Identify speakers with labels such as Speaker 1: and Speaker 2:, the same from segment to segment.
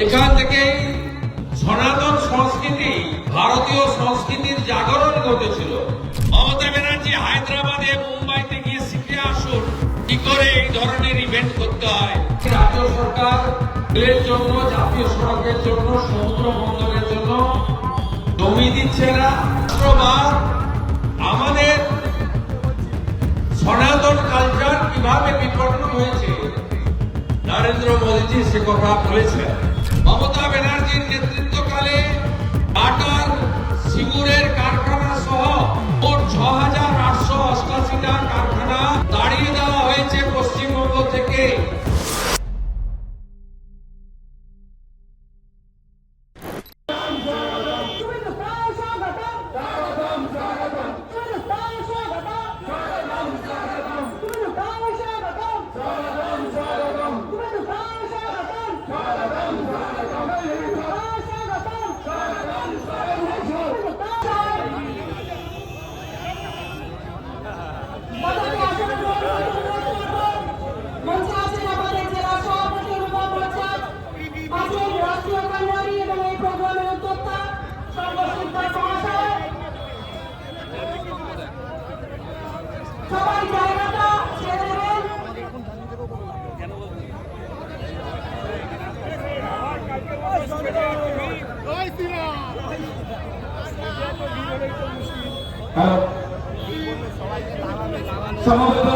Speaker 1: এখান থেকে সনাতন সংস্কৃতি, ভারতীয় সংস্কৃতির জাগরণ ঘটেছিল। মমতা ব্যানার্জি হায়দ্রাবাদে, মুম্বাইতে গিয়ে শিখে আসুন কি করে এই ধরনের ইভেন্ট করতে হয়। রাজ্য সরকার রেলের জন্য, জাতীয় সড়কের জন্য, সমুদ্র বন্দরের জন্য জমি দিচ্ছে না। আমাদের সনাতন কালচার কিভাবে বিপন্ন হয়েছে নরেন্দ্র মোদীজি সে কথা বলেছেন। মমতা ব্যানার্জির নেতৃত্বকালে টাটার সিঙ্গুরের কারখানা সহ মোট ৬,৮৮৮টা কারখানা তাড়িয়ে দেওয়া হয়েছে পশ্চিমবঙ্গ থেকে।
Speaker 2: সমবেত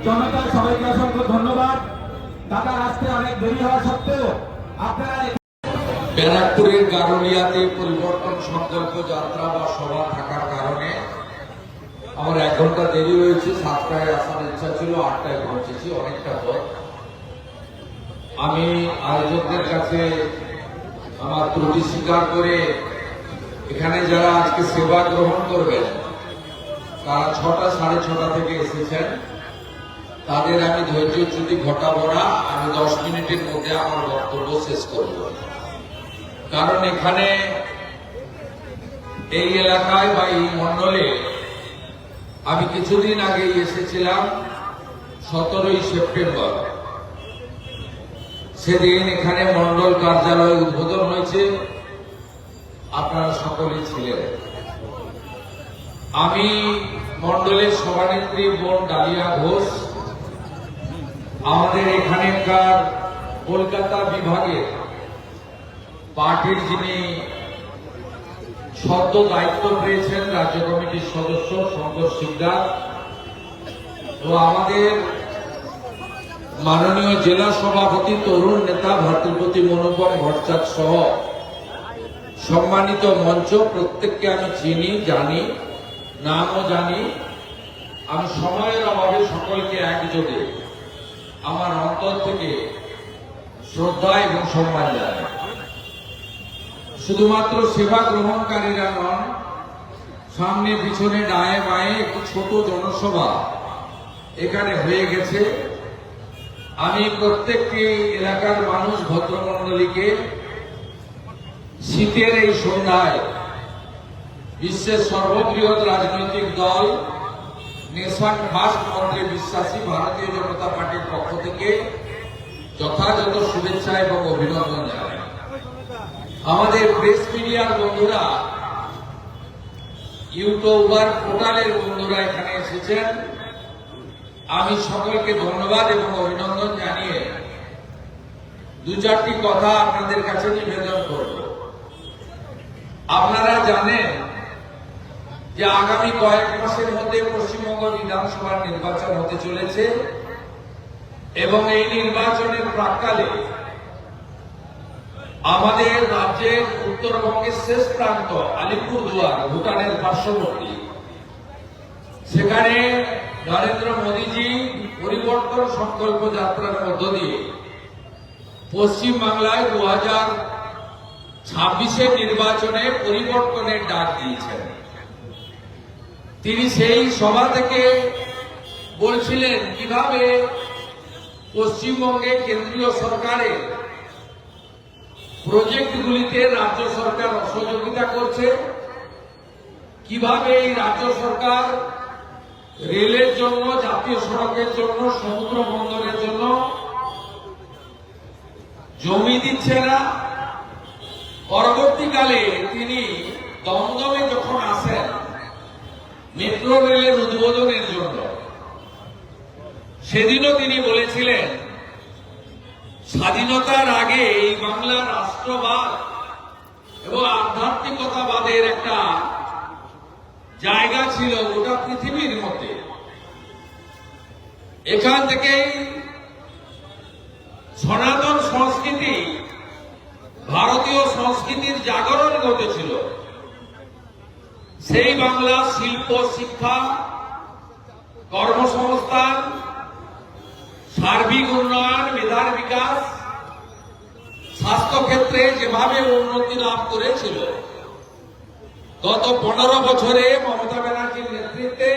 Speaker 2: জনতা সবাইকে অসংখ্য ধন্যবাদ। দাদা আসতে অনেক দেরি হওয়া সত্ত্বেও আপনারা
Speaker 1: ব্যারাকপুরের গারুলিয়াতে পরিবর্তন সংকল্প যাত্রা বা সভা থাকার কারণে আমার 1 ঘন্টা দেরি হয়েছে। 7টায় আসার ইচ্ছা ছিল, 8টায় পৌঁছেছি, অনেকটা পথ। আমি আয়োজকদের কাছে আমার ত্রুটি স্বীকার করে এখানে যারা আজকে সেবা গ্রহণ করবেন তারা 6টা, 6:30 থেকে এসেছেন, তাদের আমি ধৈর্যচ্যুতি ঘটাবো না। আমি 10 মিনিটের মধ্যে আমার বক্তব্য শেষ করব। কারণ এখানে এই এলাকায় বা এই মন্ডলে আমি কিছুদিন আগে এসেছিলাম 17ই সেপ্টেম্বর। সেদিন এখানে মন্ডল কার্যালয় উদ্বোধন হয়েছে, আপনারা সকলেই ছিলেন। আমি মন্ডলের সভানেত্রী বোন ডালিয়া ঘোষ, আমাদের এখানকার কলকাতা বিভাগের পার্টির যিনি সদ্য দায়িত্ব পেয়েছেন রাজ্য কমিটির সদস্য শঙ্কর সিকদার, ও আমাদের মাননীয় জেলা সভাপতি তরুণ নেতা ভাতৃপতি মনোপম ভট্টাচার্য সহ সম্মানিত মঞ্চ প্রত্যেককে আমি চিনি, জানি, নামও জানি। আমি সময়ের অভাবে সকলকে একযোগে আমার অন্তর থেকে শ্রদ্ধা এবং সম্মান জানাই। শুধুমাত্র সেবা গ্রহণকারীরা নন, সামনে পিছনে ডায়ে বায়ে একটি ছোট জনসভা এখানে হয়ে গেছে। আমি প্রত্যেকটি এলাকার মানুষ ভদ্রমণ্ডলীকে শীতের এই সন্ধ্যায় বিশ্বের সর্ববৃহৎ রাজনৈতিক দল নেশন ফার্স্ট মন্ত্রে বিশ্বাসী ভারতীয় জনতা পার্টির পক্ষ থেকে যথাযথ শুভেচ্ছা এবং অভিনন্দন জানাই। আমাদের প্রেস মিডিয়ার বন্ধুরা, ইউটিউবার পোর্টালের বন্ধুরা এখানে এসেছেন, আমি সকলকে ধন্যবাদ এবং অভিনন্দন জানিয়ে 2-4টি কথা আপনাদের কাছে নিবেদন করব। আপনারা জানেন যে আগামী কয়েক মাসের মধ্যে পশ্চিমবঙ্গ বিধানসভার নির্বাচন হতে চলেছে এবং এই নির্বাচনের প্রাক্কালে আমাদের রাজ্যের উত্তরবঙ্গের শেষ প্রান্ত আলিপুরদুয়ার, ভুটানের পার্শ্ববর্তী, সেখানে নরেন্দ্র মোদীজি পরিবর্তন সংকল্প যাত্রার মধ্য দিয়ে পশ্চিমবাংলায় 2026-এর নির্বাচনে পরিবর্তনের ডাক দিয়েছেন। তিনি সেই সভা থেকে বলছিলেন কিভাবে পশ্চিমবঙ্গে কেন্দ্রীয় সরকারের প্রজেক্টগুলিতে রাজ্য সরকার অসহযোগিতা করছে, কিভাবে এই রাজ্য সরকার রেলের জন্য, জাতীয় সড়কের জন্য, সমুদ্র বন্দরের জন্য জমি দিচ্ছে না। পরবর্তীকালে তিনি দমদমে যখন আসেন মেট্রো রেলের উদ্বোধনের জন্য, সেদিনও তিনি বলেছিলেন স্বাধীনতার আগে এই বাংলার রাষ্ট্রবাদ এবং আধ্যাত্মিকতাবাদের একটা জায়গা ছিল গোটা পৃথিবীর মধ্যে। এখান থেকেই সনাতন সংস্কৃতি, ভারতীয় সংস্কৃতির জাগরণ ঘটেছিল। সেই বাংলা শিল্প, শিক্ষা, কর্মসংস্থান, সার্বিক উন্নয়ন, মেধার বিকাশ, স্বাস্থ্যক্ষেত্রে যেভাবে উন্নতি লাভ করেছিল, গত 15 বছরে মমতা ব্যানার্জির নেতৃত্বে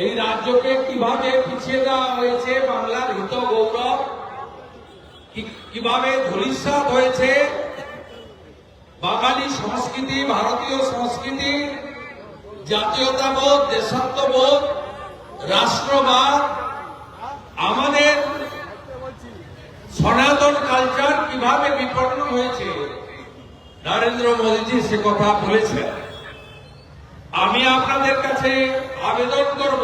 Speaker 1: এই রাজ্যকে কিভাবে পিছিয়ে দেওয়া হয়েছে, বাংলার হিত গৌরব কিভাবে ধূলিসাৎ হয়েছে, বাঙালি সংস্কৃতি, ভারতীয় সংস্কৃতি, জাতীয়তাবোধ, দেশাত্মবোধ, রাষ্ট্রবাদ, আমাদের সনাতন কালচার কিভাবে বিপন্ন হয়েছে, নরেন্দ্র মোদীজি সে কথা বলেছেন। আমি আপনাদের কাছে আবেদন করব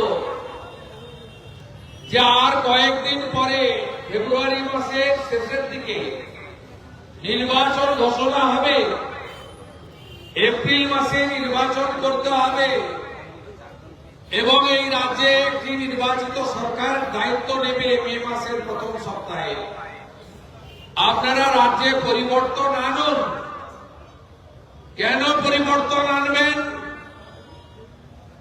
Speaker 1: যে আর কয়েকদিন পরে ফেব্রুয়ারি মাসের শেষের দিকে নির্বাচন ঘোষণা হবে, এপ্রিল মাসে নির্বাচন করতে হবে এবং এই রাজ্যে একটি নির্বাচিত সরকার দায়িত্ব নেবে মে মাসের প্রথম সপ্তাহে। আপনারা রাজ্যে পরিবর্তন আনুন। কেন পরিবর্তন আনবেন?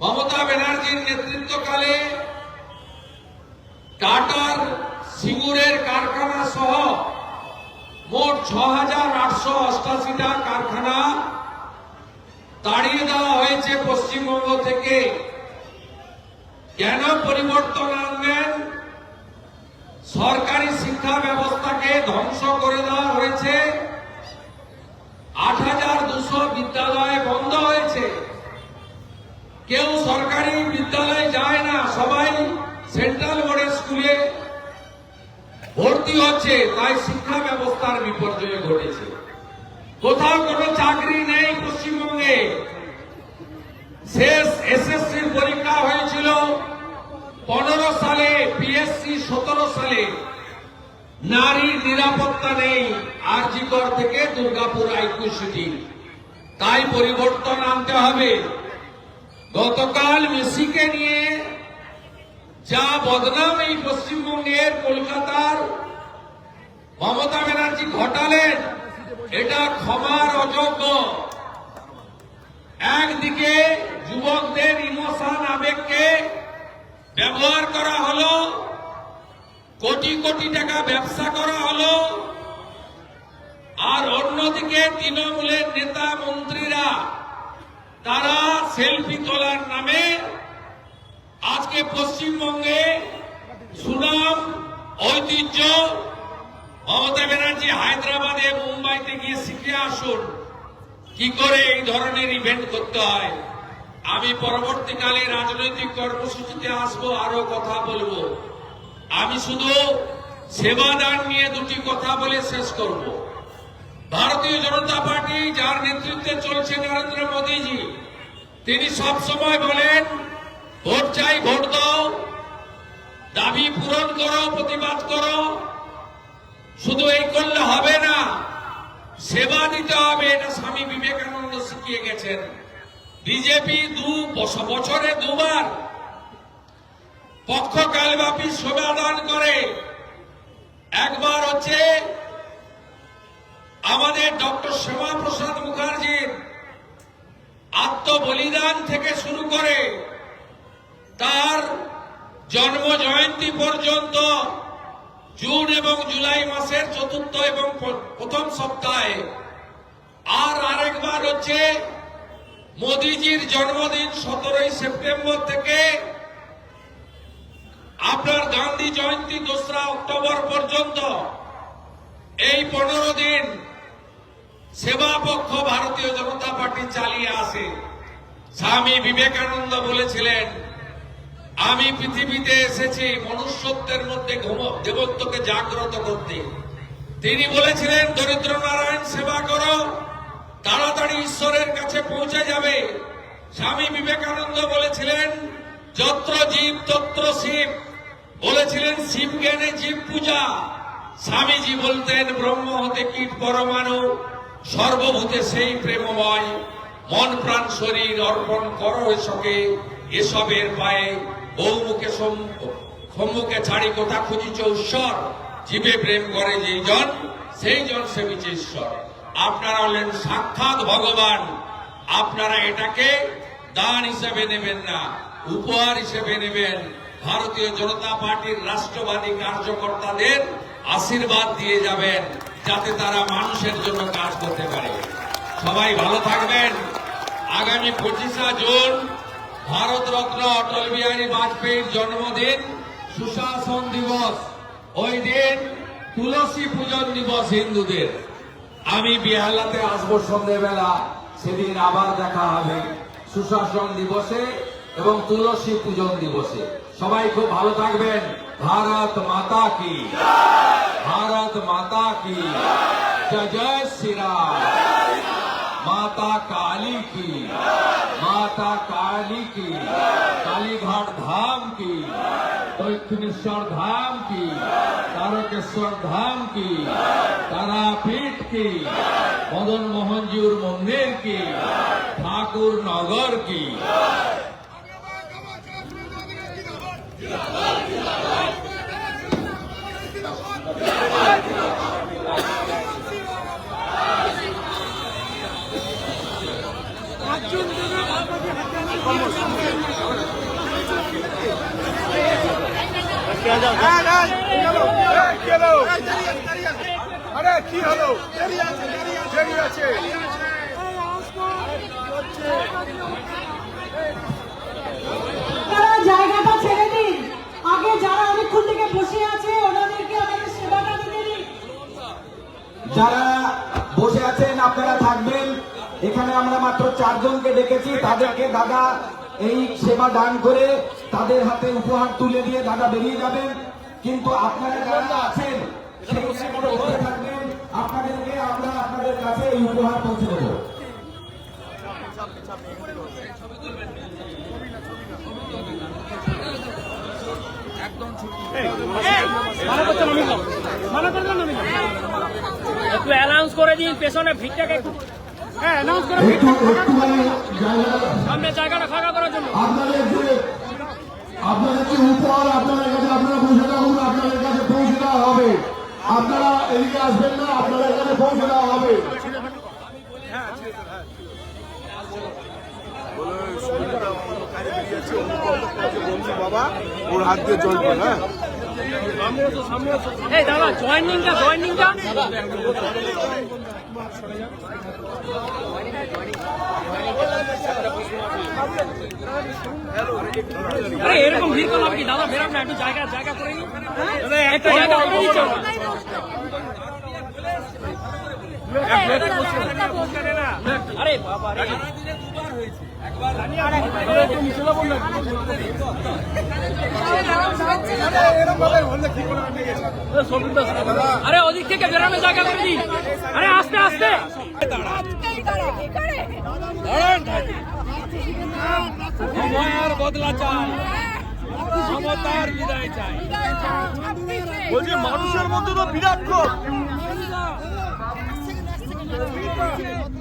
Speaker 1: মমতা ব্যানার্জির নেতৃত্বকালে টাটার সিঙ্গুরের কারখানা সহ মোট 6,888টা কারখানা তাড়িয়ে দেওয়া হয়েছে পশ্চিমবঙ্গ থেকে। কেন পরিবর্তন আনবেন? সরকারি শিক্ষা ব্যবস্থাকে ধ্বংস করে দেওয়া হয়েছে। 8,200 বিদ্যালয় বন্ধ হয়েছে। কেউ সরকারি বিদ্যালয়ে যায় না, সবাই সেন্ট্রাল বোর্ডের স্কুলে ভর্তি হচ্ছে, তাই শিক্ষা ব্যবস্থার বিপর্যয় ঘটেছে। কোথাও কোনো চাকরি নেই পশ্চিমবঙ্গে। শেষ এসএসসির পরীক্ষা হয়েছিল 15 সালে, পিএসসি 17 সালে। নারীর নিরাপত্তা নেই আরজিকর থেকে দুর্গাপুর আইকিউ সিটি। তাই পরিবর্তন আনতে হবে। গতকাল মেসিকে নিয়ে যা বদনাম এই পশ্চিমবঙ্গের, কলকাতার মমতা ব্যানার্জি ঘটালেন, এটা ক্ষমার অযোগ্য। একদিকে যুবকদের ইমোশন, আবেগকে ব্যবহার করা হলো, কোটি কোটি টাকা ব্যবসা করা হলো, আর অন্যদিকে তৃণমূলের নেতা মন্ত্রীরা তারা সেলফি তোলার নামে আজকে পশ্চিমবঙ্গে সুনাম, ঐতিহ্য, মমতা ব্যানার্জি হায়দ্রাবাদে, মুম্বাইতে গিয়ে শিখে আসুন কি করে এই ধরনের ইভেন্ট করতে হয়। আমি পরবর্তীকালে রাজনৈতিক কর্মসূচিতে আসবো, আরো কথা বলবো। আমি শুধু সেবাদান নিয়ে দুটি কথা বলে শেষ করব। ভারতীয় জনতা পার্টি, যার নেতৃত্বে চলছে নরেন্দ্র মোদীজি, তিনি সবসময় বলেন ভোট চাই, ভোট দাও, দাবি পূরণ করো, প্রতিবাদ করো। শুধু এই করলে হবে না, সেবা দিতে হবে। এটা স্বামী বিবেকানন্দ শিখিয়ে গেছেন। বিজেপি বছরে 2 বার পক্ষকালব্যাপী সেবাদান করে। একবার হচ্ছে আমাদের ডক্টর শ্যামাপ্রসাদ মুখার্জির আত্মবলিদান থেকে শুরু করে তার জন্ম জয়ন্তী পর্যন্ত জুন এবং জুলাই মাসের 4র্থ এবং প্রথম সপ্তাহে। আর আরেকবার হচ্ছে মোদিজির জন্মদিন 17ই সেপ্টেম্বর থেকে আপনার গান্ধী জয়ন্তী 2রা অক্টোবর পর্যন্ত এই 15 দিন সেবা পক্ষ ভারতীয় জনতা পার্টি চালিয়ে আসে। স্বামী বিবেকানন্দ বলেছিলেন, আমি পৃথিবীতে এসেছি মনুষ্যত্বের মধ্যে দেবত্বকে জাগ্রত করতে। তিনি বলেছিলেন দরিদ্র নারায়ণ সেবা করো, তাড়াতাড়ি ঈশ্বরের কাছে পৌঁছে যাবে। স্বামী বিবেকানন্দ বলেছিলেন যত্র জীব তত্র শিব, বলেছিলেন শিব জ্ঞানে জীব পূজা। স্বামীজি বলতেন ব্রহ্ম হতে কীট পরমাণু, সর্বভূতে সেই প্রেমময়, মন প্রাণ শরীর অর্পণ করো এসকে, এসবের পায়ে বহুমুখে সম্মুখে ছাড়ি কোথা খুঁজিছ ঈশ্বর, জীবে প্রেম করে যেই জন সেই জন সেবিছে ঈশ্বর। আপনারা হলেন সাক্ষাৎ ভগবান। আপনারা এটাকে দান হিসেবে নেবেন না, উপহার হিসেবে নেবেন। ভারতীয় জনতা পার্টির রাষ্ট্রবাদী কার্যকর্তাদের আশীর্বাদ দিয়ে যাবেন, যাতে তারা মানুষের জন্য কাজ করতে পারে। সবাই ভালো থাকবেন। আগামী 25শে জুন ভারতরত্ন অটল বিহারী বাজপেয়ীর জন্মদিন, সুশাসন দিবস। ওই দিন তুলসী পূজন দিবস হিন্দুদের। আমি বিহালাতে আসবো সন্ধ্যেবেলা, সেদিন আবার দেখা হবে সুশাসন দিবসে এবং তুলসী পূজন দিবসে। সবাই খুব ভালো থাকবেন। ভারত মাতা কি, ভারত মাতা কি জয়, জয় শ্রীরাম। माता काली की, माता काली की, कालीघाट धाम की, दक्षिणेश्वर धाम की, तारकेश्वर धाम की, तारापीठ की, मदन मोहन जीउर मंदिर की, ठाकुर नगर की।
Speaker 3: আরে কি হলো? আছে
Speaker 4: জায়গাটা ছেড়ে দিন। আগে যারা অনেকক্ষণ থেকে বসে আছে ওনাদেরকে আমাদের সেবাটা দিতে দিন।
Speaker 2: যারা বসে আছেন আপনারা থাকবেন। এখানে আমরা মাত্র 4 জনকে ডেকেছি, তাদেরকে দাদা এই সেবা দান করে তাদের হাতে উপহার তুলে দিয়ে দাদা বেরিয়ে যাবেন। কিন্তু আপনারা যারা আছেন সেই জায়গায় বসে থাকবেন, আপনাদেরকে আমরা আপনাদের কাছে এই উপহার পৌঁছে দেব।
Speaker 5: একটু অ্যানাউন্স করে দিন পেছনে ভিড়টাকে একটু অ্যানাউন্স করে সামনে জায়গাটা ফাঁকা করার জন্য।
Speaker 6: আপনাদের যে উপহার আপনাদের কাছে, আপনারা বসে থাকুন, আপনাদের কাছে পৌঁছে দেওয়া হবে। আপনারা এদিকে আসবেন না, আপনাদের কাছে পৌঁছে দেওয়া হবে।
Speaker 3: বাবা ওর হাত দিয়ে জল পড়ে। হ্যাঁ
Speaker 5: এই দাদা জয়েনিংটা আরে এরকম ভিড় করলাম কি দাদা, বেরাম না, একটু জায়গা করে নিন, একটু জায়গা করে দিচ্ছ। আরে বাবা রে, আরে ওদিক থেকে বেরোনোর জায়গা করে দিন। আরে আস্তে আস্তে সময়ের বদলা চাই, ক্ষমতার বিদায় চাই।
Speaker 3: বলছি মানুষের মধ্যে তো বিরাট ক্ষোভ,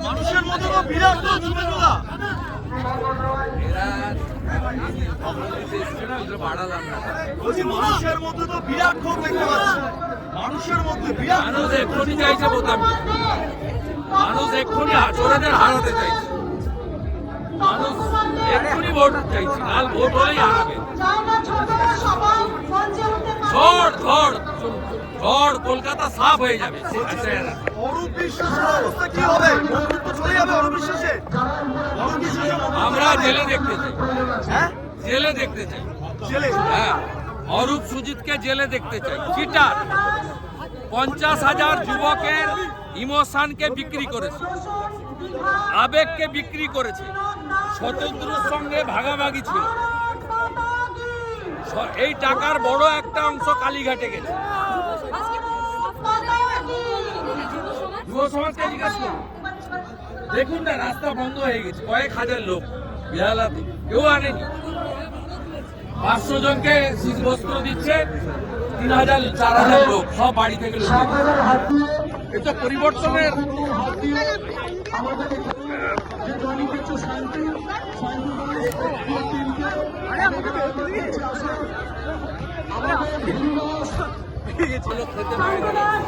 Speaker 3: মানুষের মধ্যে তো বিরাট ক্ষোভ। শুভেন্দুদা বলছি মানুষের মধ্যে তো বিরাট ক্ষোভ দেখতে পাচ্ছি, মানুষের মধ্যে বিরাট।
Speaker 1: মানুষ এক্ষুনি চাইছে বোতাম, মানুষ এক্ষুনি চোরেদের হারাতে চাইছে, মানুষ এক্ষুনি ভোট চাইছে, কাল ভোট হলেই হারাবে। ঝড় কলকাতা সাফ হয়ে যাবে।
Speaker 3: অরূপ বিশ্বাসের অবস্থা কি হবে? বন্ধুত্ব চলে যাবে অরূপ বিশ্বাসে?
Speaker 1: আমরা জেলে দেখতে চাই,
Speaker 3: হ্যাঁ
Speaker 1: জেলে দেখতে চাই,
Speaker 3: জেলে।
Speaker 1: হ্যাঁ অরূপ সুজিতকে জেলে দেখতে চাই। চিটার 50,000 যুবকের ইমোশনকে বিক্রি করেছে, আবেগকে বিক্রি করেছে, শতদ্রুর সঙ্গে ভাগাভাগি ছিল। এই টাকার বড় একটা অংশ কালীঘাটে গেছে। যুব সমাজকে জিজ্ঞাসা করুন, দেখুন না রাস্তা বন্ধ হয়ে গেছে, কয়েক হাজার লোক বেহালাতে, কেউ আনেনি। 500 জনকে শীত বস্ত্র দিচ্ছে, 3000-4000 লোক সব বাড়ি থেকে লোক। এটা পরিবর্তনের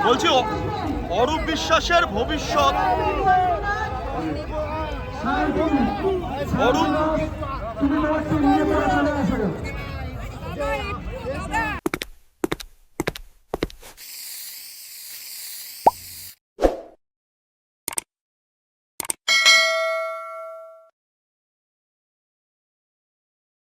Speaker 3: বলছি অরূপ বিশ্বাসের ভবিষ্যৎ, অরূপ